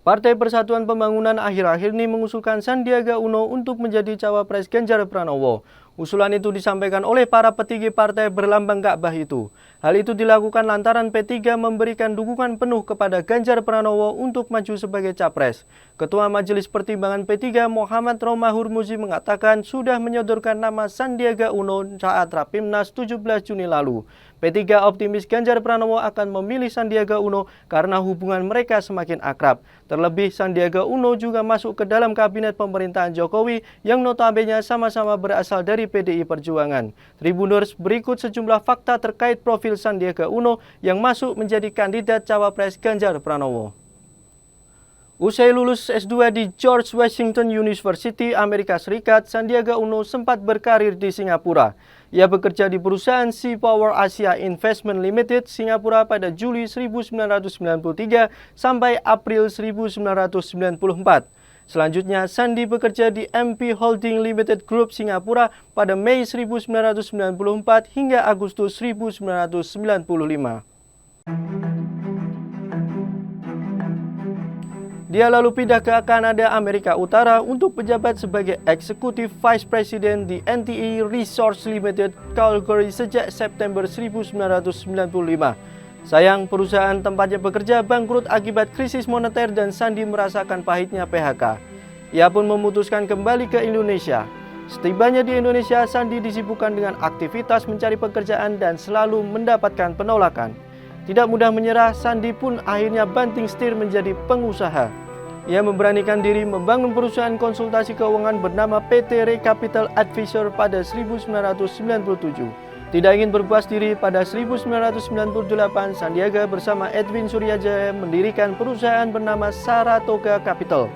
Partai Persatuan Pembangunan akhir-akhir ini mengusulkan Sandiaga Uno untuk menjadi cawapres Ganjar Pranowo. Usulan itu disampaikan oleh para petinggi partai berlambang Ka'bah itu. Hal itu dilakukan lantaran P3 memberikan dukungan penuh kepada Ganjar Pranowo untuk maju sebagai capres. Ketua Majelis Pertimbangan P3 Muhammad Romahur Muzi mengatakan sudah menyodorkan nama Sandiaga Uno saat Rapimnas 17 Juni lalu. P3 optimis Ganjar Pranowo akan memilih Sandiaga Uno karena hubungan mereka semakin akrab. Terlebih Sandiaga Uno juga masuk ke dalam kabinet pemerintahan Jokowi yang notabene sama-sama berasal dari PDI Perjuangan. Tribuners, berikut sejumlah fakta terkait profil Sandiaga Uno yang masuk menjadi kandidat cawapres Ganjar Pranowo. Usai lulus S2 di George Washington University, Amerika Serikat, Sandiaga Uno sempat berkarir di Singapura. Ia bekerja di perusahaan Sea Power Asia Investment Limited, Singapura pada Juli 1993 sampai April 1994. Selanjutnya, Sandi bekerja di MP Holding Limited Group Singapura pada Mei 1994 hingga Agustus 1995. Dia lalu pindah ke Kanada, Amerika Utara untuk menjabat sebagai Executive Vice President di NTE Resource Limited, Calgary sejak September 1995. Sayang, perusahaan tempatnya bekerja bangkrut akibat krisis moneter dan Sandi merasakan pahitnya PHK. Ia pun memutuskan kembali ke Indonesia. Setibanya di Indonesia, Sandi disibukkan dengan aktivitas mencari pekerjaan dan selalu mendapatkan penolakan. Tidak mudah menyerah, Sandi pun akhirnya banting setir menjadi pengusaha. Ia memberanikan diri membangun perusahaan konsultasi keuangan bernama PT Recapital Advisor pada 1997. Tidak ingin berpuas diri, pada 1998 Sandiaga bersama Edwin Suryajaya mendirikan perusahaan bernama Saratoga Capital.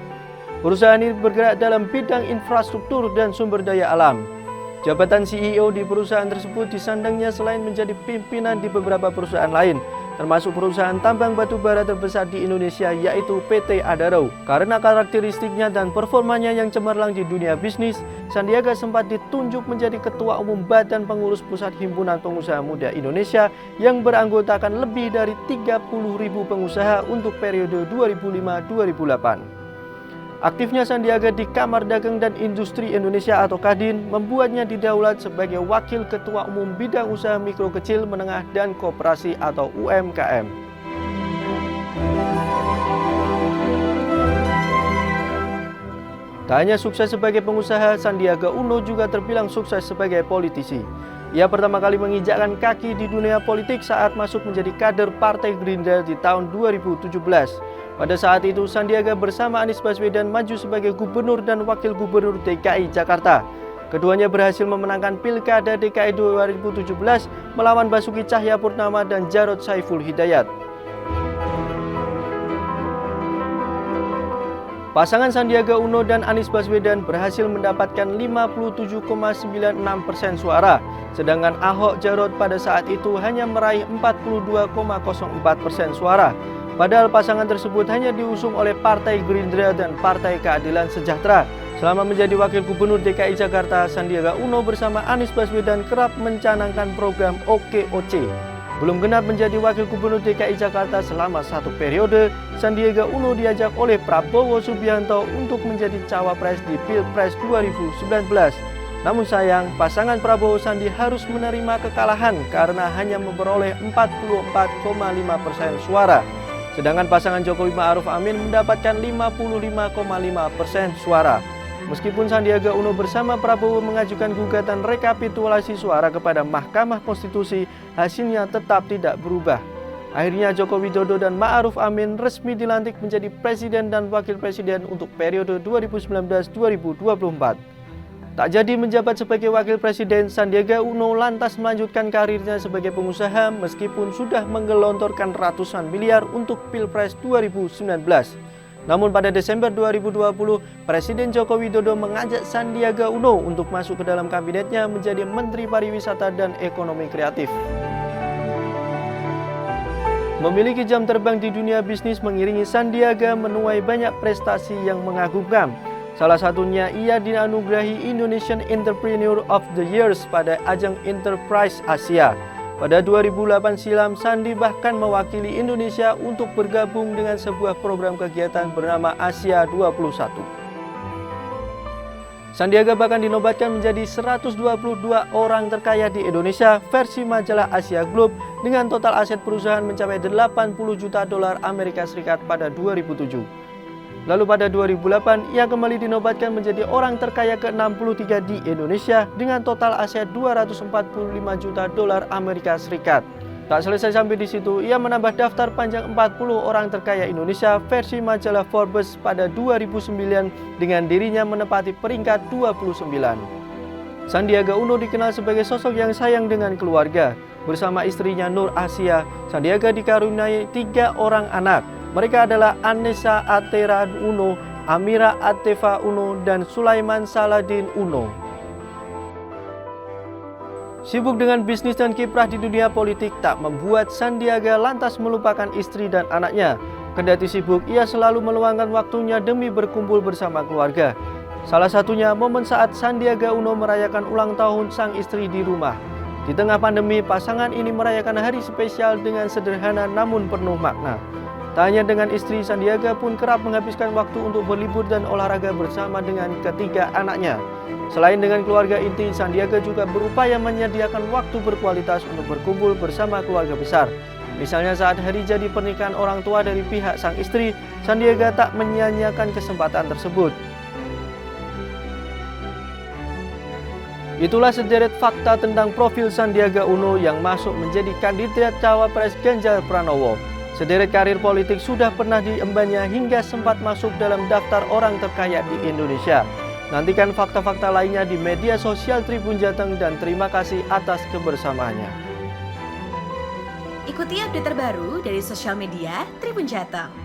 Perusahaan ini bergerak dalam bidang infrastruktur dan sumber daya alam. Jabatan CEO di perusahaan tersebut disandangnya selain menjadi pimpinan di beberapa perusahaan lain, termasuk perusahaan tambang batu bara terbesar di Indonesia yaitu PT Adaro. Karena karakteristiknya dan performanya yang cemerlang di dunia bisnis, Sandiaga sempat ditunjuk menjadi Ketua Umum Badan Pengurus Pusat Himpunan Pengusaha Muda Indonesia yang beranggotakan lebih dari 30.000 pengusaha untuk periode 2005-2008. Aktifnya Sandiaga di Kamar Dagang dan Industri Indonesia atau Kadin membuatnya didaulat sebagai Wakil Ketua Umum Bidang Usaha Mikro Kecil Menengah dan Koperasi atau UMKM. Tak hanya sukses sebagai pengusaha, Sandiaga Uno juga terbilang sukses sebagai politisi. Ia pertama kali menginjakkan kaki di dunia politik saat masuk menjadi kader Partai Gerindra di tahun 2017. Pada saat itu, Sandiaga bersama Anies Baswedan maju sebagai Gubernur dan Wakil Gubernur DKI Jakarta. Keduanya berhasil memenangkan Pilkada DKI 2017 melawan Basuki Cahayapurnama dan Jarod Saiful Hidayat. Pasangan Sandiaga Uno dan Anies Baswedan berhasil mendapatkan 57,96% suara, sedangkan Ahok Jarot pada saat itu hanya meraih 42,04% suara. Padahal pasangan tersebut hanya diusung oleh Partai Gerindra dan Partai Keadilan Sejahtera. Selama menjadi Wakil Gubernur DKI Jakarta, Sandiaga Uno bersama Anies Baswedan kerap mencanangkan program OKOC. Belum genap menjadi Wakil Gubernur DKI Jakarta selama satu periode, Sandiaga Uno diajak oleh Prabowo Subianto untuk menjadi cawapres di Pilpres 2019. Namun sayang, pasangan Prabowo Sandi harus menerima kekalahan karena hanya memperoleh 44,5% suara. Sedangkan pasangan Jokowi Ma'ruf Amin mendapatkan 55,5% suara. Meskipun Sandiaga Uno bersama Prabowo mengajukan gugatan rekapitulasi suara kepada Mahkamah Konstitusi, hasilnya tetap tidak berubah. Akhirnya Joko Widodo dan Ma'ruf Amin resmi dilantik menjadi Presiden dan Wakil Presiden untuk periode 2019-2024. Tak jadi menjabat sebagai Wakil Presiden, Sandiaga Uno lantas melanjutkan karirnya sebagai pengusaha meskipun sudah menggelontorkan ratusan miliar untuk Pilpres 2019. Namun pada Desember 2020, Presiden Joko Widodo mengajak Sandiaga Uno untuk masuk ke dalam kabinetnya menjadi Menteri Pariwisata dan Ekonomi Kreatif. Memiliki jam terbang di dunia bisnis mengiringi Sandiaga menuai banyak prestasi yang mengagumkan. Salah satunya ia dianugerahi Indonesian Entrepreneur of the Year pada ajang Enterprise Asia. Pada 2008 silam, Sandi bahkan mewakili Indonesia untuk bergabung dengan sebuah program kegiatan bernama Asia 21. Sandiaga bahkan dinobatkan menjadi 122 orang terkaya di Indonesia versi majalah Asia Globe dengan total aset perusahaan mencapai 80 juta dolar Amerika Serikat pada 2007. Lalu pada 2008, ia kembali dinobatkan menjadi orang terkaya ke-63 di Indonesia dengan total aset 245 juta dolar Amerika Serikat. Tak selesai sampai di situ, ia menambah daftar panjang 40 orang terkaya Indonesia versi majalah Forbes pada 2009 dengan dirinya menempati peringkat 29. Sandiaga Uno dikenal sebagai sosok yang sayang dengan keluarga. Bersama istrinya Nur Asia, Sandiaga dikaruniai 3 orang anak. Mereka adalah Annesa Atera Uno, Amira Ateva Uno, dan Sulaiman Saladin Uno. Sibuk dengan bisnis dan kiprah di dunia politik tak membuat Sandiaga lantas melupakan istri dan anaknya. Kendati sibuk, ia selalu meluangkan waktunya demi berkumpul bersama keluarga. Salah satunya momen saat Sandiaga Uno merayakan ulang tahun sang istri di rumah. Di tengah pandemi, pasangan ini merayakan hari spesial dengan sederhana namun penuh makna. Tak hanya dengan istri, Sandiaga pun kerap menghabiskan waktu untuk berlibur dan olahraga bersama dengan ketiga anaknya. Selain dengan keluarga inti, Sandiaga juga berupaya menyediakan waktu berkualitas untuk berkumpul bersama keluarga besar. Misalnya saat hari jadi pernikahan orang tua dari pihak sang istri, Sandiaga tak menyia-nyiakan kesempatan tersebut. Itulah sederet fakta tentang profil Sandiaga Uno yang masuk menjadi kandidat cawapres Ganjar Pranowo. Sederet karir politik sudah pernah diembannya hingga sempat masuk dalam daftar orang terkaya di Indonesia. Nantikan fakta-fakta lainnya di media sosial Tribun Jateng dan terima kasih atas kebersamaannya. Ikuti update terbaru dari sosial media Tribun Jateng.